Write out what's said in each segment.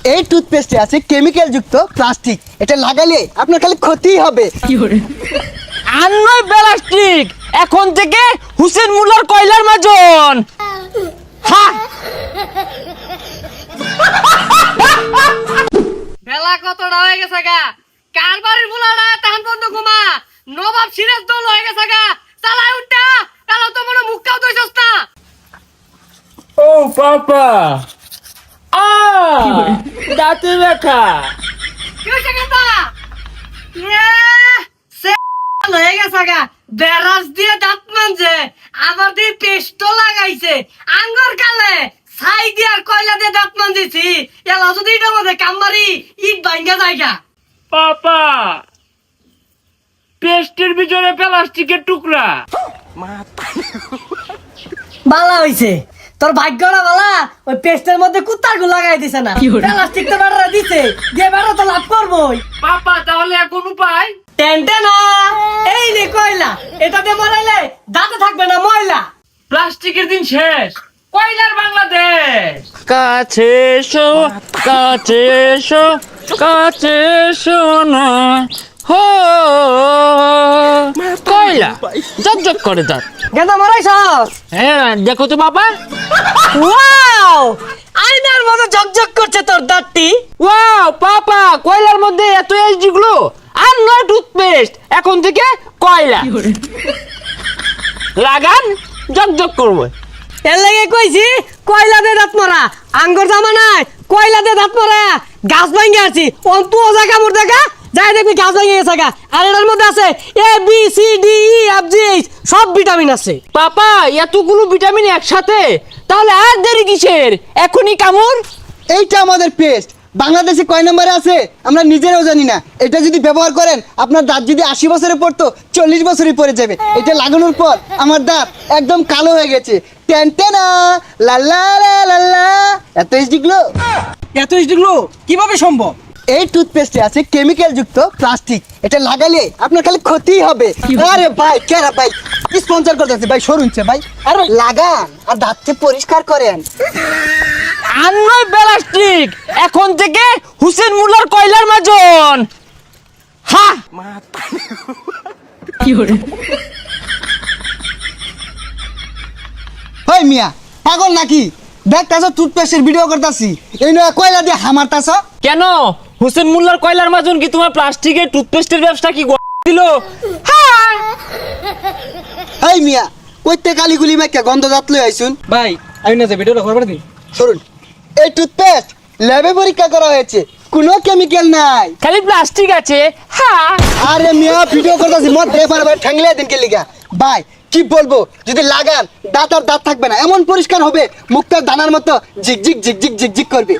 এই টুথপেস্টে আছে কেমিক্যাল যুক্ত প্লাস্টিক, এটা লাগালে আপনার খালি ক্ষতিই হবে। আর নয় প্লাস্টিক, এখন থেকে হুসেন মুল্লার কয়লার মাজন। হ্যাঁ, বেলা কতটা হয়ে গেছে গা, কার বাড়ির বুলাটা তাহান বন্ধ ঘুমা, নবাব সিরাজ দল হয়ে গেছে গা, চালাই উঠটা, কালো তো মনে মুখটাও দইছস না। ও পাপা, দাঁতে ব্যথা। কি হইছে কেতা? সে হয়ে গেছে গা, বেরাস দিয়ে দাঁত মানছে, আবার দিয়ে পেস্ট লাগাইছে, আঙ্গুর কালে ছাই দিয়ার কয়লা দিয়ে দাঁত মানজিছি, এলা যদি এটা মধ্যে কামবারি ইট ভাঙ্গা জায়গা। পাপা, পেস্টের ভিতরে প্লাস্টিকের টুকরা। বালা হইছে তোর ভাগ্যটা বালা, ওই পেস্টের মধ্যে কুত্তার গু লাগাই দিছে না, প্লাস্টিক তো বেড়া দিছে, যে বেড়া তো লাভ করবোই। পাপা, তাহলে এখন উপায়? টেনটে না, এই নে কয়লা, এটাতে মারাইলে দাঁতে থাকবে না ময়লা। প্লাস্টিকের দিন শেষ, কয়লার বাংলাদেশ। কাছে এসো, কাছে এসো, কাছে এসো না। হো, কয়লা ঝকঝক করে দাঁত। গেন্দা মারাইছস? হ্যাঁ, দেখো তো বাবা। ওয়াও, আয়নার মতো ঝকঝক করছে তোর দাঁতটি। ওয়াও পাপা, কয়লার মধ্যে এত এইচডি গ্লো। আর নয় টুথপেস্ট, এখন থেকে কয়লা লাগান, ঝকঝক করবে। এর লাগে কইছি কয়লা দিয়ে দাঁত মারা, আঙ্গুর জামা নাই, কয়লা দিয়ে দাঁত মারা গাছ ভাঙ্গে আছি, অন্তু ও জায়গা মোর দেখা যাই দেখবি গাছ ভাঙ্গে গেছে গা। আর এটার মধ্যে আছে A B C D E F G H, সব ভিটামিন আছে। পাপা, এতগুলো ভিটামিন একসাথে, তাহলে আর দেরি কিসের? এখনই কামড়। এইটা আমাদের পেস্ট, বাংলাদেশে কয় নম্বরে আছে আমরা নিজেরাও জানি না। এটা যদি ব্যবহার করেন, আপনার দাঁত যদি 80 বছরে পড়তো 40 বছরই পড়ে যাবে। এটা লাগানোর পর আমার দাঁত একদম কালো হয়ে গেছে। টেনটেনা লা লা লা লা লা। এত এইচডিগুলো, এত এইচডিগুলো কিভাবে সম্ভব? এই টুথপেস্টে আছে কেমিক্যাল যুক্ত প্লাস্টিক, এটা লাগালে আপনার খালি ক্ষতিই হবে। আরে ভাই, কেরা ভাই স্পন্সর করতেছে ভাই, সরুনছে ভাই, আরে লাগান আর দাঁতকে পরিষ্কার করেন। আর নয় প্লাস্টিক, এখন থেকে হুসেন মুল্লার কয়লার মাজন। হ্যাঁ, ওই মিয়া পাগল নাকি? দেখতাছ টুথপেস্টের ভিডিও করতাছি, এই নয় কয়লা দিয়ে হামারতাছ। কেন হুসেন মুল্লার কয়লার মাজন কি তোমার প্লাস্টিকের টুথপেস্টের ব্যবসা কি দিল? হ্যাঁ, এই মিয়া কইতে কালিগুলি মাইকা গন্ধ দাঁত লই আইছুন। ভাই আমি না যে ভিডিওটা করবার দিন। সরুন, এই টুথপেস্ট ল্যাবে পরীক্ষা করা হয়েছে, কোনো কেমিক্যাল নাই। খালি প্লাস্টিক আছে। হ্যাঁ, আরে মিয়া ভিডিও করতাছি, মত রেফার ভাই ঠ্যাংলে দিন কে লিগা। ভাই কি বলবো, যদি লাগান দাঁত আর দাঁত থাকবে না, এমন পরিষ্কার হবে মুখটা দানার মতো ঝিকঝিক ঝিকঝিক ঝিকঝিক করবে।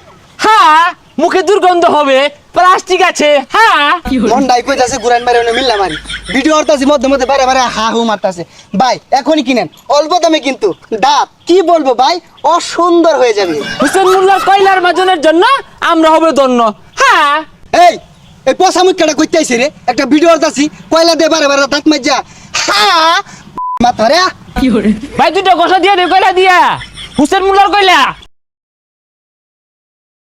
হ্যাঁ, মুখে দুর্গন্ধ হবে, প্লাস্টিক আছে। হ্যাঁ, মন ডাই কইতাছে গুরান মারে ওনে মিল্লা মারি, ভিডিও করতাছি মধ্যে মধ্যে বারে বারে হা হু মারতাছে। ভাই এখনই কিনেন, অল্প দামে কিন্তু দাঁত কি বলবো ভাই অসুন্দর হয়ে যাবে। হুসেন মুল্লার কয়লার মাজনের জন্য আমরা হবে ধন্য। হ্যাঁ, এই এই পচা মুখটা কইতে আইছে রে, একটা ভিডিও করতাছি কয়লা দে বারে বারে দাঁত মাইজা। হ্যাঁ মাথা রে, ভাই দুটো কথা দিয়ে দে, কয়লা দিয়া হুসেন মুল্লার কয়লা।